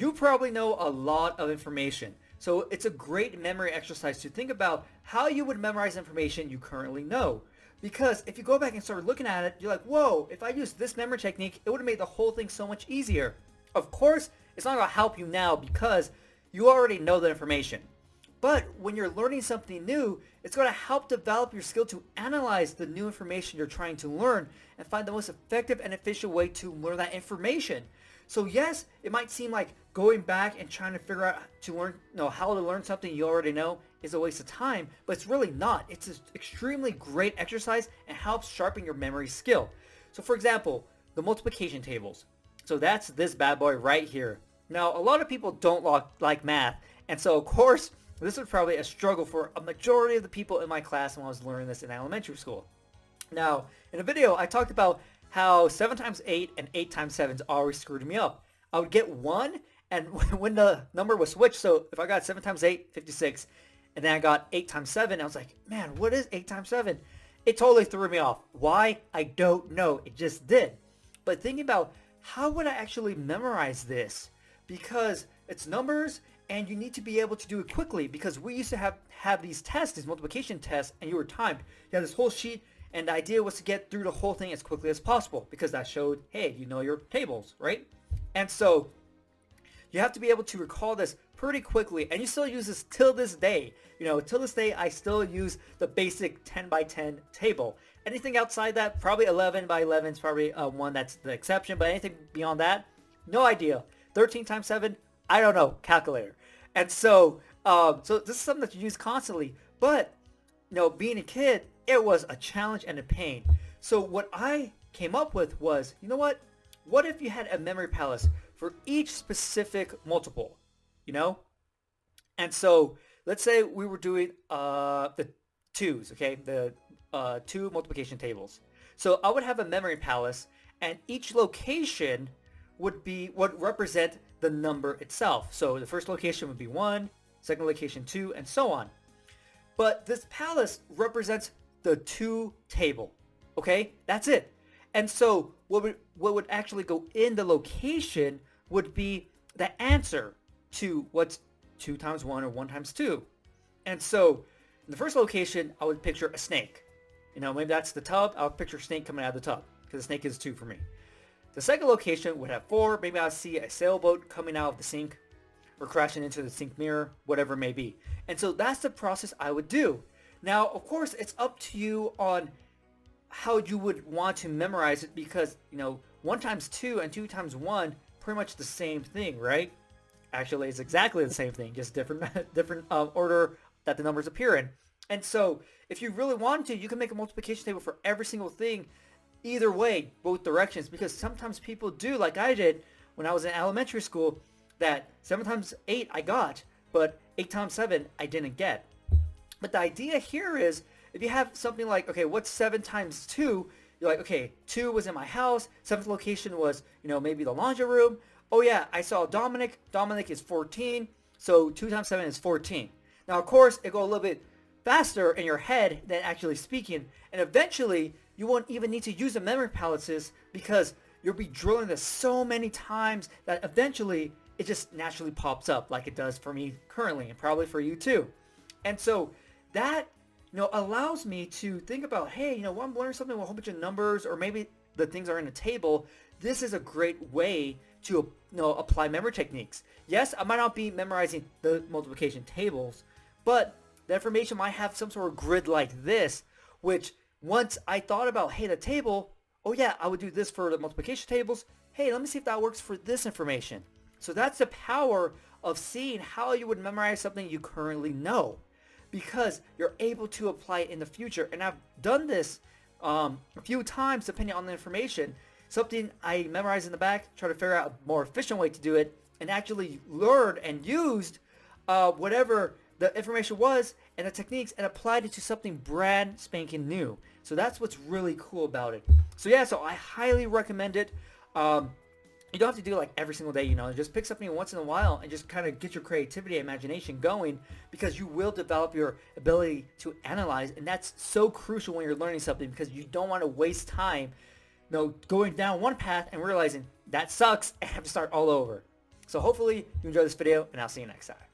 you probably know a lot of information. So it's a great memory exercise to think about how you would memorize information you currently know. Because if you go back and start looking at it, you're like, whoa, if I used this memory technique, it would have made the whole thing so much easier. Of course, it's not going to help you now because you already know the information. But when you're learning something new, it's going to help develop your skill to analyze the new information you're trying to learn and find the most effective and efficient way to learn that information. So yes, it might seem like going back and trying to figure out to learn, how to learn something you already know is a waste of time, but it's really not. It's an extremely great exercise and helps sharpen your memory skill. So for example, the multiplication tables. So that's this bad boy right here. Now, a lot of people don't like math, and so of course, this was probably a struggle for a majority of the people in my class when I was learning this in elementary school. Now, in a video, I talked about how 7 times 8 and 8 times 7 always screwed me up. I would get 1, and when the number was switched, so if I got 7 times 8, 56, and then I got 8 times 7, I was like, man, what is 8 times 7? It totally threw me off. Why? I don't know. It just did. But thinking about how would I actually memorize this? Because it's numbers, and you need to be able to do it quickly, because we used to have these tests, these multiplication tests, and you were timed. You had this whole sheet, and the idea was to get through the whole thing as quickly as possible, because that showed, hey, you know your tables, right? And so you have to be able to recall this pretty quickly, and you still use this till this day. Till this day, I still use the basic 10 by 10 table. Anything outside that, probably 11 by 11 is probably one that's the exception, but anything beyond that, no idea. 13 times 7, I don't know, calculator. And so, so this is something that you use constantly, but, being a kid, it was a challenge and a pain. So what I came up with was, you know what? What if you had a memory palace for each specific multiple, And so let's say we were doing the twos, okay? The two multiplication tables. So I would have a memory palace, and each location would represent the number itself. So the first location would be 1, second location 2, and so on. But this palace represents the 2 table. Okay? That's it. And so what would actually go in the location would be the answer to what's 2 times 1 or 1 times 2. And so in the first location, I would picture a snake. Maybe that's the tub. I would picture a snake coming out of the tub, because the snake is 2 for me. The second location would have 4. Maybe I'll see a sailboat coming out of the sink or crashing into the sink mirror, whatever it may be. And so that's the process I would do. Now, of course, it's up to you on how you would want to memorize it, because, 1 times 2 and 2 times 1, pretty much the same thing, right? Actually, it's exactly the same thing, just different order that the numbers appear in. And so if you really want to, you can make a multiplication table for every single thing, either way, both directions, because sometimes people do, like I did when I was in elementary school, that 7 times 8 I got, but 8 times 7 I didn't get. But the idea here is, if you have something like, okay, what's 7 times 2? You're like, okay, 2 was in my house, 7th location was, maybe the laundry room. Oh yeah, I saw Dominic. Dominic is 14, so 2 times 7 is 14. Now, of course, it goes a little bit faster in your head than actually speaking, and eventually you won't even need to use the memory palaces, because you'll be drilling this so many times that eventually it just naturally pops up, like it does for me currently, and probably for you too. And so that allows me to think about, hey, when I'm learning something with a whole bunch of numbers, or maybe the things are in a table, this is a great way to apply memory techniques. Yes, I might not be memorizing the multiplication tables, but the information might have some sort of grid like this, which once I thought about, hey, the table, oh yeah, I would do this for the multiplication tables. Hey, let me see if that works for this information. So that's the power of seeing how you would memorize something you currently know, because you're able to apply it in the future. And I've done this a few times depending on the information. Something I memorized in the back, try to figure out a more efficient way to do it, and actually learned and used whatever the information was and the techniques, and applied it to something brand spanking new. So that's what's really cool about it. So yeah, so I highly recommend it. You don't have to do it like every single day, just pick something once in a while and just kind of get your creativity and imagination going, because you will develop your ability to analyze, and that's so crucial when you're learning something, because you don't want to waste time going down one path and realizing that sucks and have to start all over. So hopefully you enjoy this video, and I'll see you next time.